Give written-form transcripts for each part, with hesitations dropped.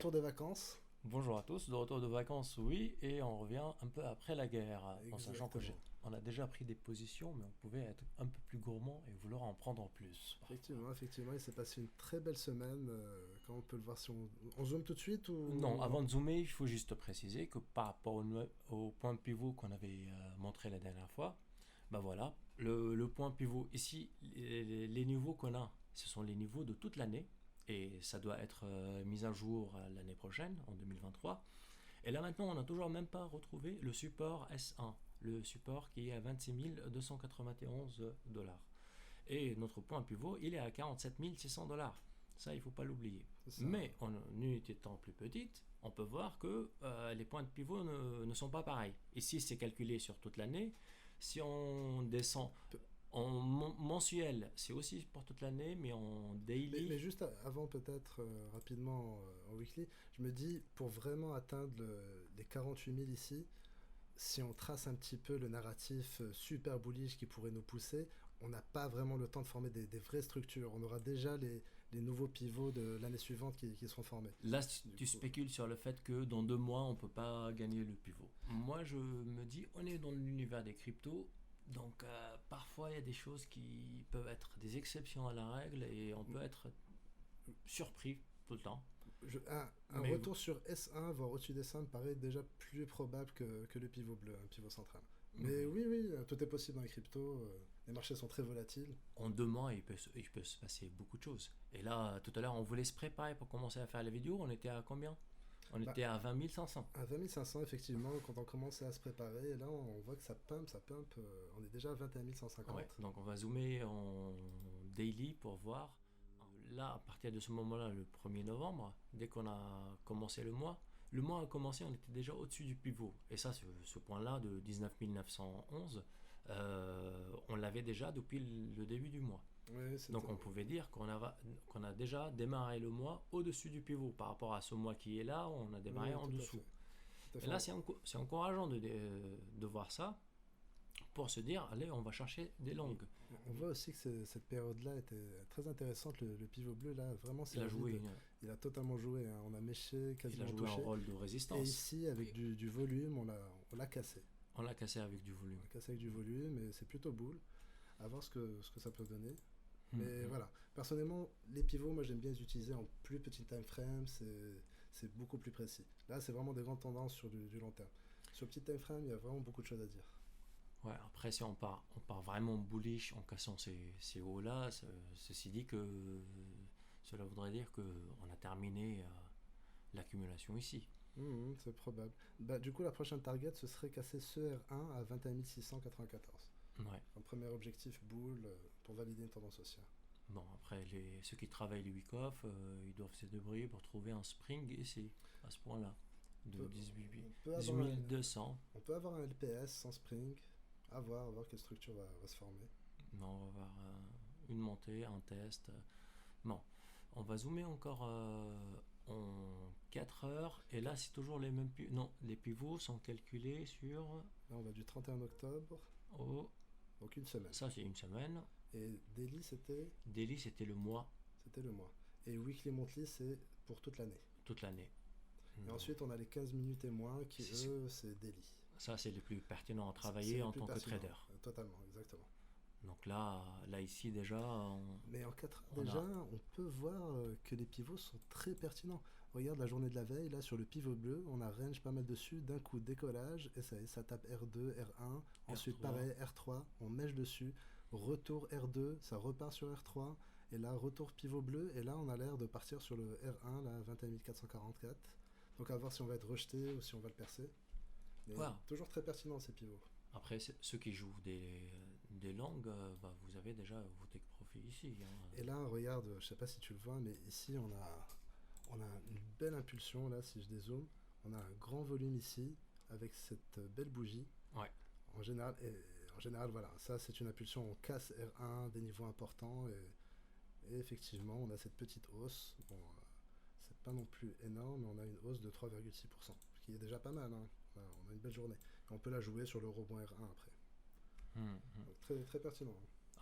retour des vacances. Bonjour à tous, de retour de vacances, oui, et on revient un peu après la guerre, en sachant que Exactement. on a déjà pris des positions, mais on pouvait être un peu plus gourmand et vouloir en prendre plus parfois. Effectivement, il s'est passé une très belle semaine. Comme on peut le voir, si on zoome tout de suite Non, ou... avant de zoomer, il faut juste préciser que par rapport au point pivot qu'on avait montré la dernière fois, ben voilà, le point pivot ici, les niveaux qu'on a, ce sont les niveaux de toute l'année, et ça doit être mis à jour l'année prochaine, en 2023. Et là maintenant, on n'a toujours même pas retrouvé le support S1, le support qui est à 26 291 dollars. Et notre point pivot, il est à 47 600 dollars. Ça, il ne faut pas l'oublier. C'est ça. Mais en unité de temps plus petite, on peut voir que les points de pivot ne sont pas pareils. Ici, c'est calculé sur toute l'année. Si on descend Pe- en mensuel, c'est aussi pour toute l'année, mais en Mais daily, juste avant, peut-être rapidement en weekly, je me dis, pour vraiment atteindre les 48 000 ici, si on trace un petit peu le narratif super bullish qui pourrait nous pousser, on n'a pas vraiment le temps de former des vraies structures. On aura déjà les nouveaux pivots de l'année suivante qui seront formés. là, Du tu coup, spécules sur le fait que dans 2 mois, on ne peut pas gagner le pivot. Moi, je me dis, on est dans l'univers des cryptos, donc parfois il y a des choses qui peuvent être des exceptions à la règle et on peut être surpris tout le temps. un Mais retour sur S1, voire au-dessus des 100, me paraît déjà plus probable que le pivot bleu, un pivot central. Mais oui, oui, tout est possible dans les cryptos. Les marchés sont très volatiles. en 2 mois, il peut se passer beaucoup de choses. Et là, tout à l'heure, on voulait se préparer pour commencer à faire la vidéo. On était à combien? On Bah, était à 20 500. à 20 500, effectivement, quand on commençait à se préparer, et là, on voit que ça pump. On est déjà à 21 Ouais, 150. donc on va zoomer en daily pour voir. Là, à partir de ce moment-là, le 1er novembre, dès qu'on a commencé le mois a commencé, on était déjà au-dessus du pivot. Et ça, ce point-là de 19 911, on l'avait déjà depuis le début du mois. Oui, Donc on pouvait dire qu'on a déjà démarré le mois au-dessus du pivot. Par rapport à ce mois qui est là, on a démarré oui, en tout à dessous. fait. Tout à Et fait. là, c'est encourageant de voir ça pour se dire, allez, on va chercher des longues. On voit aussi que cette période-là était très intéressante. Le pivot bleu, là, vraiment Il a servi joué, de... Il a totalement joué, hein. On a méché, il a quasiment joué un touché. rôle de Et résistance. ici, avec du volume, on l'a cassé. On l'a cassé avec du volume. On l'a cassé avec du volume, et c'est plutôt boule. À voir ce que ça peut donner. Mais Mhm. voilà, personnellement, les pivots, moi j'aime bien les utiliser en plus petit time frame, c'est beaucoup plus précis. Là, c'est vraiment des grandes tendances sur du long terme. Sur petit time frame, il y a vraiment beaucoup de choses à dire. Ouais, après, si on part vraiment bullish en cassant ces hauts-là, ceci dit que cela voudrait dire qu'on a terminé l'accumulation ici. C'est probable. Bah, du coup, la prochaine target, ce serait casser ce R1 à 21 694. Ouais. Un premier objectif boule pour valider une tendance haussière. Bon, après, ceux qui travaillent les Wyckoff, ils doivent se débrouiller pour trouver un spring ici, à ce point-là, On de peut, 18 on peut avoir un, 200. on peut avoir un LPS sans spring, à voir quelle structure va se former. Non, on va avoir une montée, un test. Bon, on va zoomer encore en 4 heures. Et là, c'est toujours les mêmes pivots. Non, les pivots sont calculés sur... Là, on va du 31 octobre, Oh, donc une semaine. ça, c'est une semaine. Et daily, Daily, c'était le mois, c'était le mois. Et weekly monthly, c'est pour toute l'année. toute l'année. Et Non. ensuite, on a les 15 minutes et moins qui, C'est- eux, c'est daily. Ça, c'est le plus pertinent à C'est travailler le en plus tant que pertinent. trader. Totalement, exactement. Donc là ici, déjà, Mais en 4 heures on déjà, a... on peut voir que les pivots sont très pertinents. Regarde la journée de la veille, là sur le pivot bleu, on a range pas mal dessus, d'un coup décollage, et ça tape R2, R1, ensuite R3. pareil, R3, on mèche dessus, retour R2, ça repart sur R3, et là retour pivot bleu, et là on a l'air de partir sur le R1, là 21 444. Donc à voir si on va être rejeté ou si on va le percer. Mais Voilà. toujours très pertinent ces pivots. Après, ceux qui jouent des langues, bah, vous avez déjà vos take profit ici. Hein. Et là, regarde, je sais pas si tu le vois, mais ici on a une belle impulsion là, si je dézoome. On a un grand volume ici, avec cette belle bougie. Ouais. En général, voilà, ça c'est une impulsion, on casse R1, des niveaux importants, et effectivement, on a cette petite hausse. Bon, c'est pas non plus énorme, mais on a une hausse de 3,6%, ce qui est déjà pas mal, hein. On a une belle journée. Et on peut la jouer sur le rebond R1 après. Hum, hum. Donc très, très pertinent.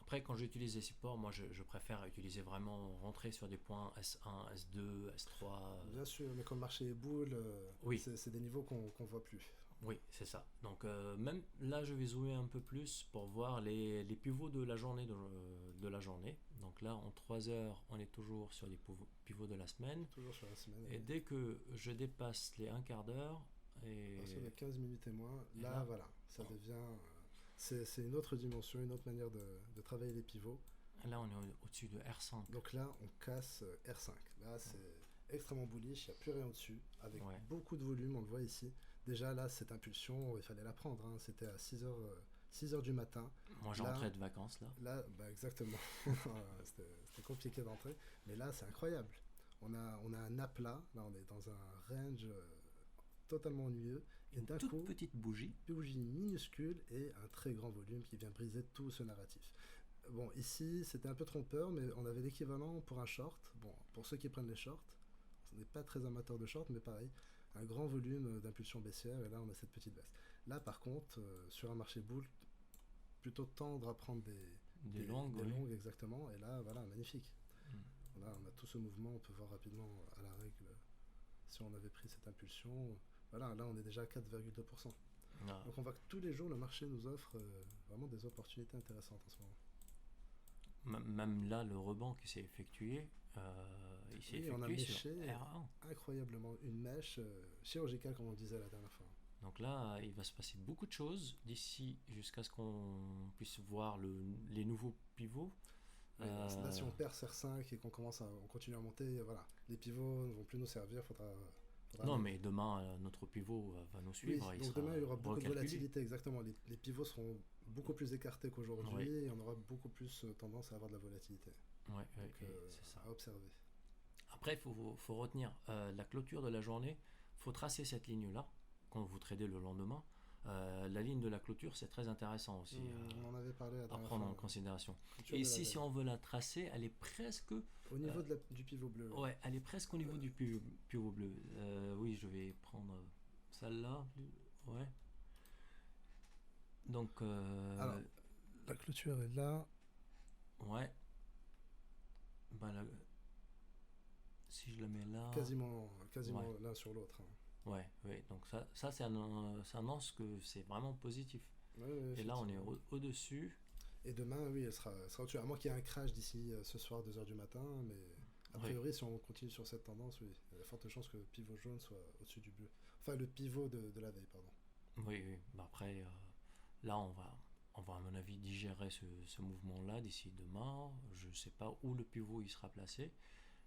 Après, quand j'utilise les supports, moi je préfère utiliser vraiment rentrer sur des points S1, S2, S3. Bien sûr, mais quand le marché est boule, Oui, c'est des niveaux qu'on voit plus. oui, c'est ça. Donc même là, je vais zoomer un peu plus pour voir les pivots de la journée de la journée. Donc là, en 3 heures, on est toujours sur les pivots de la semaine. Toujours sur la semaine. Et Oui. dès que je dépasse les un quart d'heure, À partir de et, 15 minutes et moins, et là, là, voilà, ça oh, devient. C'est une autre dimension, une autre manière de travailler les pivots. là, on est au-dessus de R5. Donc là, on casse R5. Là, c'est extrêmement bullish, il n'y a plus rien au-dessus, avec Ouais. beaucoup de volume, on le voit ici. Déjà, là, cette impulsion, il fallait la prendre, hein. C'était à 6 heures du matin. Moi, je Là, rentrais de vacances là. là bah, exactement. C'était compliqué d'entrer. Mais là, c'est incroyable. On a un aplat, là, on est dans un range totalement ennuyeux. Et Une d'un toute coup, petite bougie. bougie minuscule et un très grand volume qui vient briser tout ce narratif. Bon, ici, c'était un peu trompeur, mais on avait l'équivalent pour un short. Bon, pour ceux qui prennent les shorts, on n'est pas très amateur de short, mais pareil, un grand volume d'impulsion baissière, et là, on a cette petite baisse. Là, par contre, sur un marché bull, plutôt tendre à prendre Des longues, des oui. longues, exactement, et là, voilà, magnifique. Mm. Là, on a tout ce mouvement, on peut voir rapidement à la règle si on avait pris cette impulsion. Voilà, là, on est déjà à 4,2%. Ah. Donc on voit que tous les jours, le marché nous offre vraiment des opportunités intéressantes en ce moment. Même là, le rebond qui s'est effectué, il s'est Oui, on a effectué sur méché R1. incroyablement une mèche chirurgicale, comme on le disait la dernière fois. Donc là, il va se passer beaucoup de choses d'ici jusqu'à ce qu'on puisse voir les nouveaux pivots. Mais là, si on perd CR5 et on continue à monter, voilà, les pivots ne vont plus nous servir. Faudra Non, mais demain, notre pivot va nous Oui, suivre. Il donc sera demain, il y aura beaucoup de recalculé. volatilité, exactement. Les pivots seront beaucoup plus écartés qu'aujourd'hui Oui. et on aura beaucoup plus tendance à avoir de la volatilité. Ouais, Donc, c'est ça. à observer. Après, faut retenir la clôture de la journée. Il faut tracer cette ligne-là quand vous tradez le lendemain. La ligne de la clôture, c'est très intéressant aussi On en avait parlé la à dernière prendre fois. en considération. Clôture Et de la ici, veille. si on veut la tracer, elle est presque, Au niveau du pivot bleu. ouais, elle est presque au niveau du pivot bleu. Oui, je vais prendre celle-là. Ouais. Donc, Alors, la clôture est là. ouais. Ben, si je la mets là. Quasiment Ouais. l'un sur l'autre. Hein. Ouais, ouais. Donc ça ça annonce que c'est vraiment positif. Oui, oui, Et là, on est effectivement. au-dessus. Et demain, oui, elle sera au-dessus. À moins qu'il y ait un crash d'ici ce soir, 2h du matin. Mais a Oui, priori, si on continue sur cette tendance, oui, il y a de fortes chances que le pivot jaune soit au-dessus du bleu. Enfin, le pivot de la veille, pardon. oui, oui. Bah, après, là, on va, à mon avis, digérer ce mouvement-là d'ici demain. Je ne sais pas où le pivot il sera placé.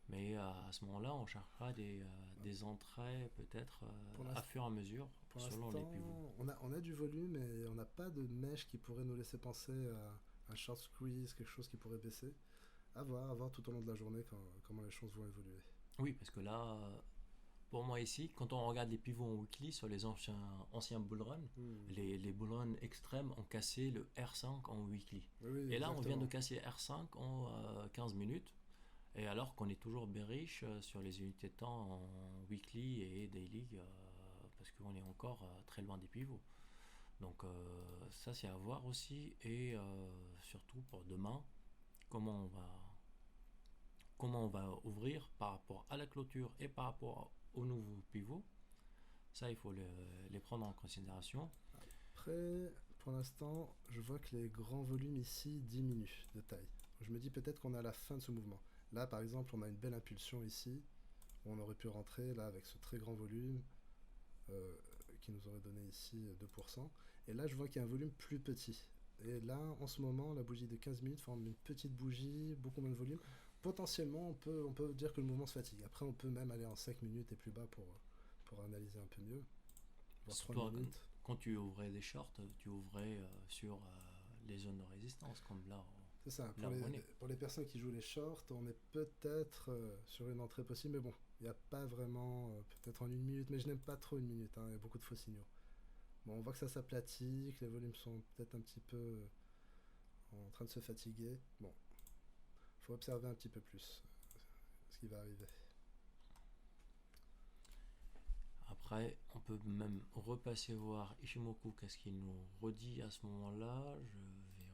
Mais à ce moment-là, on cherchera des entrées peut-être Pour à l'instant, fur et à mesure pour selon les pivots. l'instant, on a du volume et on n'a pas de mèche qui pourrait nous laisser penser à un short squeeze, quelque chose qui pourrait baisser. À voir tout au long de la journée comment les choses vont évoluer. Oui, parce que là, pour moi ici, quand on regarde les pivots en weekly sur les anciens bull run, Hmm. les bull run extrêmes ont cassé le R5 en weekly. Oui, oui, Et là, on vient de exactement. casser R5 en 15 minutes. Et alors qu'on est toujours bearish sur les unités de temps en weekly et daily, parce qu'on est encore très loin des pivots. Donc ça c'est à voir aussi et surtout pour demain comment on va ouvrir par rapport à la clôture et par rapport aux nouveaux pivots. Ça il faut les prendre en considération. Après, pour l'instant, je vois que les grands volumes ici diminuent de taille. Je me dis peut-être qu'on est à la fin de ce mouvement. Là, par exemple, on a une belle impulsion ici. On aurait pu rentrer là avec ce très grand volume euh, qui nous aurait donné ici 2%. Et là, je vois qu'il y a un volume plus petit. Et là, en ce moment, la bougie de 15 minutes forme une petite bougie, beaucoup moins de volume. Potentiellement, on peut dire que le mouvement se fatigue. Après, on peut même aller en 5 minutes et plus bas pour analyser un peu mieux. Voire 3 Surtout minutes. quand tu ouvrais des shorts, tu ouvrais sur les zones de résistance comme là. C'est ça. Là où on est. Pour les personnes qui jouent les shorts, on est peut-être sur une entrée possible. Mais bon, il n'y a pas vraiment, peut-être en une minute. Mais je n'aime pas trop une minute. Hein, il y a beaucoup de faux signaux. Bon, on voit que ça s'aplatit, que les volumes sont peut-être un petit peu en train de se fatiguer. Bon, il faut observer un petit peu plus ce qui va arriver. Après, on peut même repasser voir Ishimoku, qu'est-ce qu'il nous redit à ce moment-là.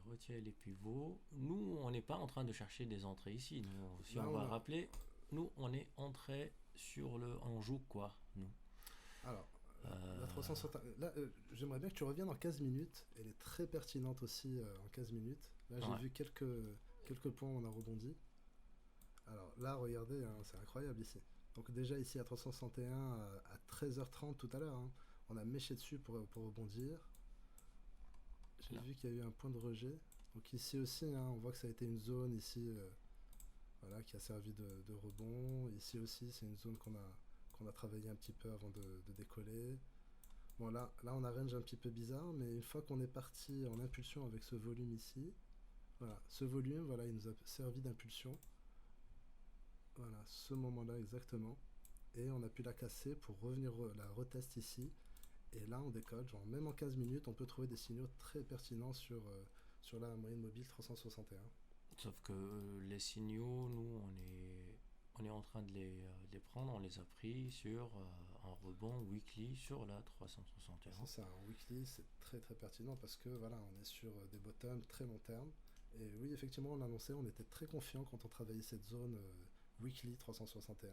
Je vais retirer les pivots. Nous, on n'est pas en train de chercher des entrées ici. Nous, si Là, on va rappeler, nous, on est entré sur le... On joue quoi, nous? Alors, la Euh, 360, là, j'aimerais bien que tu reviennes en 15 minutes. Elle est très pertinente aussi en 15 minutes. Là, j'ai ouais. vu quelques points où on a rebondi. Alors là, regardez, hein, c'est incroyable ici. Donc déjà ici à 361 à 13h30 tout à l'heure, hein, on a méché dessus pour rebondir. J'ai Là. vu qu'il y a eu un point de rejet. Donc ici aussi, hein, on voit que ça a été une zone ici, voilà, qui a servi de rebond. Ici aussi, c'est une zone qu'on a travaillé un petit peu avant de décoller. Bon là, on a range un petit peu bizarre, mais une fois qu'on est parti en impulsion avec ce volume ici, voilà, ce volume, voilà, il nous a servi d'impulsion. Voilà, ce moment-là exactement. Et on a pu la casser pour revenir la retest ici. Et là, on décolle. Genre, même en 15 minutes, on peut trouver des signaux très pertinents sur la moyenne mobile 361. Sauf que les signaux, nous, on est en train de les prendre. On les a pris sur un rebond weekly sur la 361. C'est ça, en weekly, c'est très très pertinent parce que voilà, on est sur des bottoms très long terme. Et oui, effectivement, on l'annonçait, on était très confiant quand on travaillait cette zone weekly 361,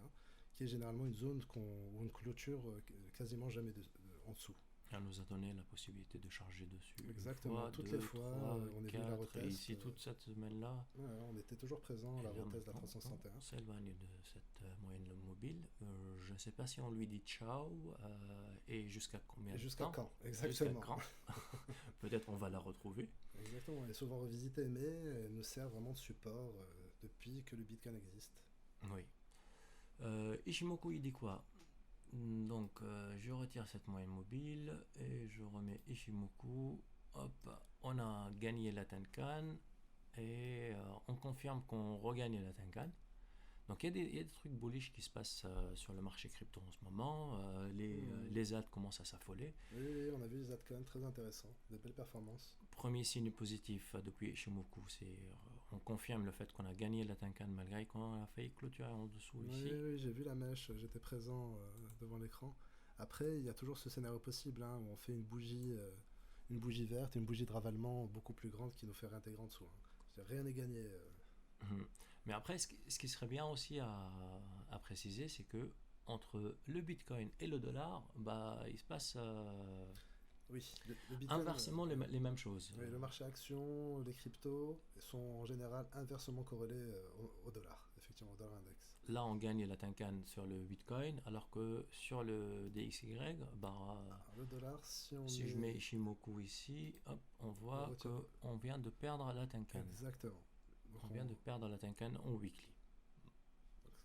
qui est généralement une zone où on clôture quasiment jamais en dessous. Elle nous a donné la possibilité de charger dessus. Exactement, Fois, toutes deux, les fois, 3, on est venu 4, la et retest. ici, toute cette semaine-là, Ouais, on était toujours présent à la et là, retest de la maintenant, 361. on s'éloigne de cette moyenne mobile. Je ne sais pas si on lui dit ciao et jusqu'à combien Et de jusqu'à temps. quand? Jusqu'à Exactement. quand. Peut-être on va la retrouver. Exactement, elle est souvent revisitée, mais elle nous sert vraiment de support depuis que le Bitcoin existe. Oui. Ishimoku, il dit quoi? Donc, je retire cette moyenne mobile et je remets Ishimoku. Hop, on a gagné la Tenkan et on confirme qu'on regagne la Tenkan. Donc, il y a des trucs bullish qui se passent sur le marché crypto en ce moment. Les AD commencent à s'affoler. Oui, on a vu les Atcon très intéressants, des belles performances. Premier signe positif depuis Ishimoku, c'est on confirme le fait qu'on a gagné la Tenkan malgré qu'on a failli clôturer en dessous Oui, ici. oui, j'ai vu la mèche, j'étais présent devant l'écran. Après, il y a toujours ce scénario possible hein, où on fait une bougie verte et une bougie de ravalement beaucoup plus grande qui nous fait réintégrer en dessous. Hein. Rien n'est gagné. Mhm. Mais après, ce qui serait bien aussi à préciser, c'est que entre le Bitcoin et le dollar, bah, il se passe Oui, le Bitcoin, inversement les mêmes choses. oui, le marché action, les cryptos sont en général inversement corrélés au dollar, effectivement, au dollar index. Là, on gagne la Tenkan sur le Bitcoin, alors que sur le DXY, bah, Alors, le dollar, si je mets Ishimoku ici, hop, on voit qu'on vient de perdre la Tenkan. Exactement. Donc On vient de perdre la Tenkan en weekly.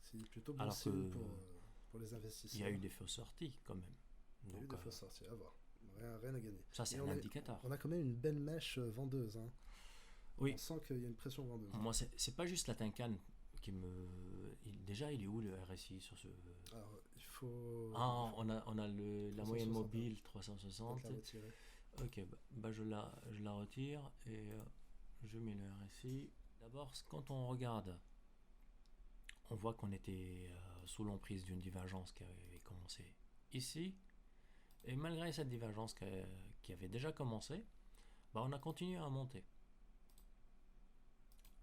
C'est plutôt bon Alors signe que pour les investisseurs. il y a eu des fausses sorties quand même. Il y a eu des fausses sorties, à voir. Rien à gagner. Ça, c'est Et un indicateur. On a quand même une belle mèche vendeuse. Hein. Oui. On sent qu'il y a une pression vendeuse. Moi, c'est pas juste la Tenkan qui me. Déjà, il est où le RSI sur ce. Alors, il faut. Ah, on a la moyenne mobile 360. Ok, bah je la retire et je mets le RSI. D'abord, quand on regarde, on voit qu'on était sous l'emprise d'une divergence qui avait commencé ici. Et malgré cette divergence qui avait déjà commencé, bah on a continué à monter.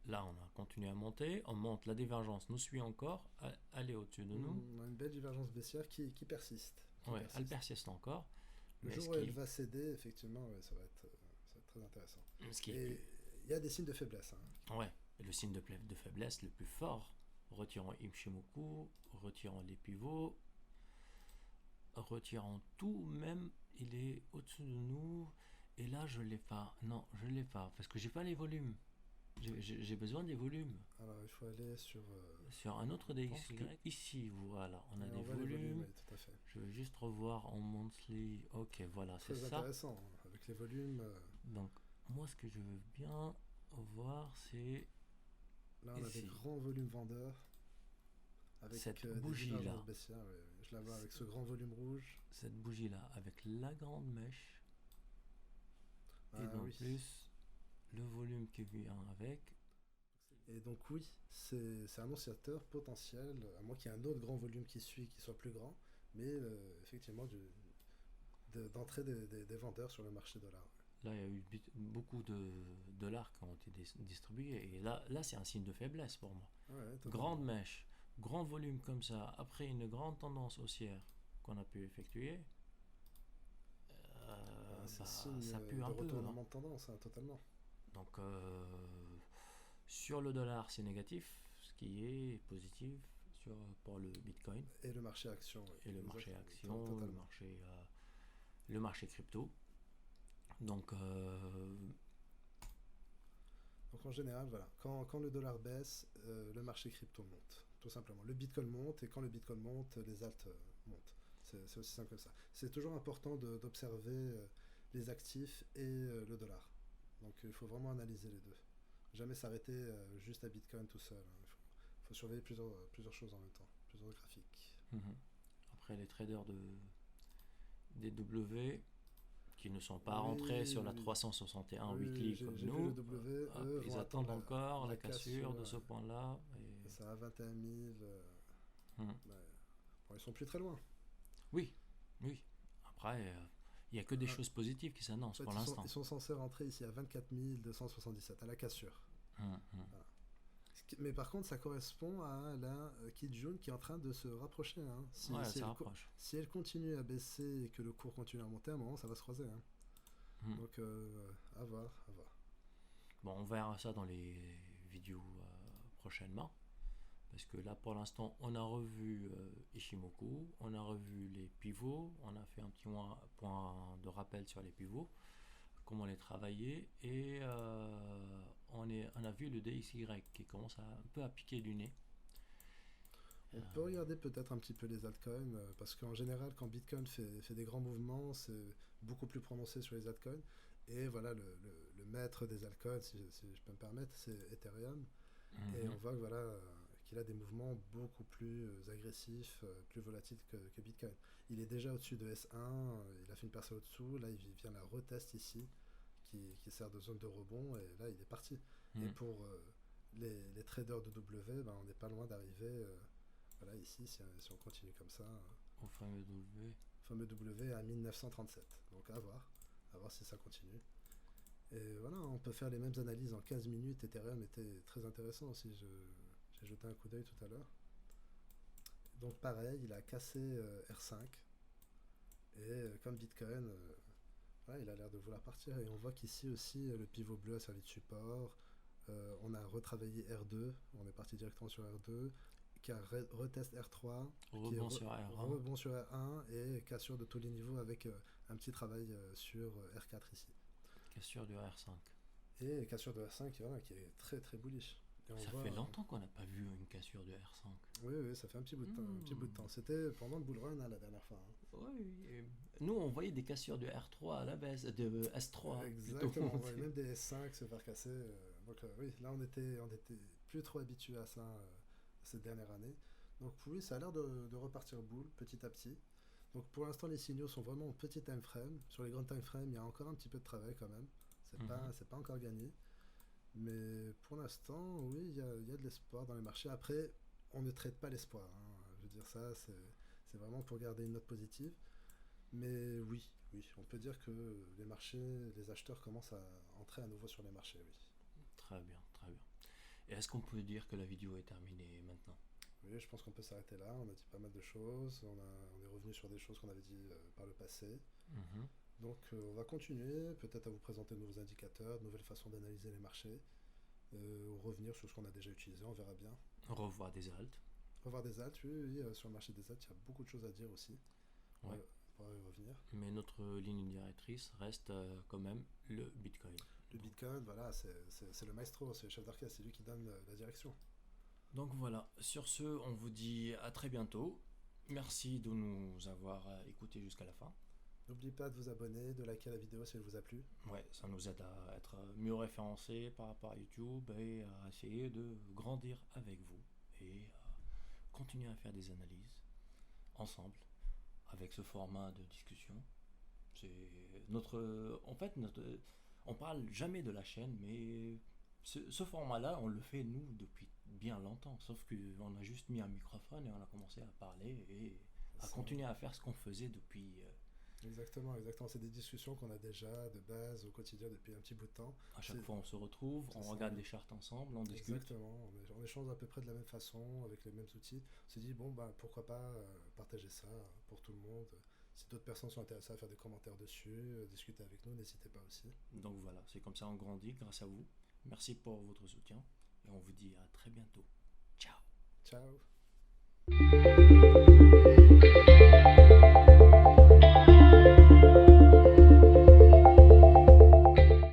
Là, on a continué à monter, on monte, la divergence nous suit encore, elle est au-dessus de nous. On a une belle divergence baissière qui persiste. Ouais, elle persiste encore. Le jour où elle va céder, effectivement, ouais, ça va être très intéressant. Et il y a des signes de faiblesse. Hein. Ouais, et le signe de faiblesse le plus fort, retirant Ishimoku, retirant les pivots, retirant tout, même il est au-dessus de nous. Et là, je l'ai pas. Non, je l'ai pas, parce que j'ai pas les volumes. J'ai besoin des volumes. Alors, il faut aller sur un autre DXY. Ici, voilà, on a des volumes. Oui, tout à fait. Je vais juste revoir en monthly. Ok, voilà, c'est ça. Très intéressant, avec les volumes. Donc, moi, ce que je veux bien voir, c'est. Là, on a des grands volumes vendeurs. Avec cette bougie-là. Je la vois avec ce grand volume rouge. Cette bougie-là, avec la grande mèche. Et donc, plus le volume qui vient avec. Et donc oui, c'est un annonciateur potentiel, à moins qu'il y ait un autre grand volume qui suit, qui soit plus grand, mais effectivement d'entrée des vendeurs sur le marché dollar. Là, il y a eu beaucoup de dollars qui ont été distribués. Et là c'est un signe de faiblesse pour moi. Ouais, totalement. Grande mèche, grand volume comme ça, après une grande tendance haussière qu'on a pu effectuer, C'est signe ça pue de un peu, hein. retournement de tendance, hein, totalement. Donc, sur le dollar, c'est négatif, ce qui est positif pour le Bitcoin Et le marché action, oui. et le marché action, Totalement. le marché crypto. Donc, Donc en général, voilà, quand le dollar baisse, le marché crypto monte, tout simplement. Le Bitcoin monte, et quand le Bitcoin monte, les alts montent. C'est aussi simple que ça. C'est toujours important d'observer les actifs et le dollar. Donc il faut vraiment analyser les deux. Jamais s'arrêter juste à Bitcoin tout seul, hein. Il faut surveiller plusieurs choses en même temps, plusieurs graphiques. mhm. Après, les traders des W qui ne sont pas rentrés Oui, sur la oui, 361 oui, weekly comme j'ai vu le nous, W, hop, eux ils vont attendent attendre encore la la cassure cassure, de ce point-là. ça à 21 000. Hmm. Ouais. Bon, ils sont plus très loin. Oui, oui. Après, il n'y a que des Ah, choses positives qui en s'annoncent fait, pour l'instant. ils sont censés rentrer ici à 24 277 à la cassure. Hmm, hmm. Voilà. Mais par contre, ça correspond à la Kijun qui est en train de se rapprocher, hein. Ouais, elle se rapproche. Si elle continue à baisser et que le cours continue à monter, à un moment, ça va se croiser, hein. Hmm. Donc, à voir, à voir. Bon, on verra ça dans les vidéos prochainement. Parce que là, pour l'instant, on a revu Ishimoku, on a revu les pivots, on a fait un petit point de rappel sur les pivots, comment les travailler, et on a vu le DXY qui commence un peu à piquer du nez. On peut regarder peut-être un petit peu les altcoins, parce qu'en général, quand Bitcoin fait des grands mouvements, c'est beaucoup plus prononcé sur les altcoins. Et voilà, le maître des altcoins, si je peux me permettre, c'est Ethereum. Et Mhm. on voit que, voilà, qu'il a des mouvements beaucoup plus agressifs, plus volatiles que Bitcoin. Il est déjà au-dessus de S1, il a fait une percée au-dessous, là il vient la retest ici, qui sert de zone de rebond, et là il est parti. Et Mhm. pour les traders de W, ben, on n'est pas loin d'arriver, voilà, ici, si on continue comme ça, Au fameux W. fameux W à 1937. Donc à voir si ça continue. Et voilà, on peut faire les mêmes analyses en 15 minutes. Ethereum était très intéressant aussi. J'ai jeté un coup d'œil tout à l'heure. Donc pareil, il a cassé R5. Et comme Bitcoin, voilà, il a l'air de vouloir partir. Et on voit qu'ici aussi, le pivot bleu a servi de support. On a retravaillé R2. On est parti directement sur R2. Qui a retest R3. Qui est Rebond sur R1. rebond sur R1. Et cassure de tous les niveaux avec un petit travail sur R4 ici. Cassure du R5. Et cassure de R5 voilà, qui est très très bullish. Et on Ça voit, fait longtemps qu'on n'a pas vu une cassure de R5. oui, oui, ça fait un petit bout de temps. Un petit bout de temps. C'était pendant le bull run, hein, la dernière fois, hein. Oui, nous on voyait des cassures de R3 à la baisse, de S3 plutôt. Exactement, on voyait même des S5 se faire casser. Donc oui, là on était plus trop habitué à ça cette dernière année. Donc oui, ça a l'air de repartir bull petit à petit. Donc pour l'instant, les signaux sont vraiment en petit time frame. Sur les grands time frame, il y a encore un petit peu de travail quand même. Mhm. C'est pas encore gagné. Mais pour l'instant, oui, il y a de l'espoir dans les marchés. Après, on ne traite pas l'espoir, hein. Je veux dire, ça, c'est vraiment pour garder une note positive. Mais oui, oui, on peut dire que les marchés, les acheteurs commencent à entrer à nouveau sur les marchés, oui. Très bien, très bien. Et est-ce qu'on peut dire que la vidéo est terminée maintenant? Oui, je pense qu'on peut s'arrêter là. On a dit pas mal de choses. On est revenu sur des choses qu'on avait dit par le passé. Mhm. Donc, on va continuer, peut-être à vous présenter de nouveaux indicateurs, de nouvelles façons d'analyser les marchés, revenir sur ce qu'on a déjà utilisé, on verra bien. Revoir des altes. Revoir des alts, oui, oui, sur le marché des alts, il y a beaucoup de choses à dire aussi. On va, Ouais. on va y revenir. Mais notre ligne directrice reste quand même le Bitcoin. Le Donc, Bitcoin, voilà, c'est le maestro, c'est le chef d'orchestre, c'est lui qui donne la direction. donc voilà, sur ce, on vous dit à très bientôt. Merci de nous avoir écoutés jusqu'à la fin. N'oubliez pas de vous abonner, de liker la vidéo si elle vous a plu. Ouais, ça nous aide à être mieux référencés par rapport à YouTube et à essayer de grandir avec vous et à continuer à faire des analyses ensemble avec ce format de discussion. C'est en fait, on parle jamais de la chaîne, mais ce format-là, on le fait nous depuis bien longtemps. Sauf qu'on a juste mis un microphone et on a commencé à parler et à Ça, continuer à faire ce qu'on faisait Exactement, exactement. C'est des discussions qu'on a déjà de base au quotidien depuis un petit bout de temps. À chaque C'est fois, on se retrouve, c'est on ça. regarde les chartes ensemble, on discute. Exactement. On échange à peu près de la même façon, avec les mêmes outils. On s'est dit, bon, bah, pourquoi pas partager ça pour tout le monde. Si d'autres personnes sont intéressées à faire des commentaires dessus, discuter avec nous, n'hésitez pas aussi. Donc voilà, c'est comme ça on grandit grâce à vous. Merci pour votre soutien et on vous dit à très bientôt. Ciao. Ciao!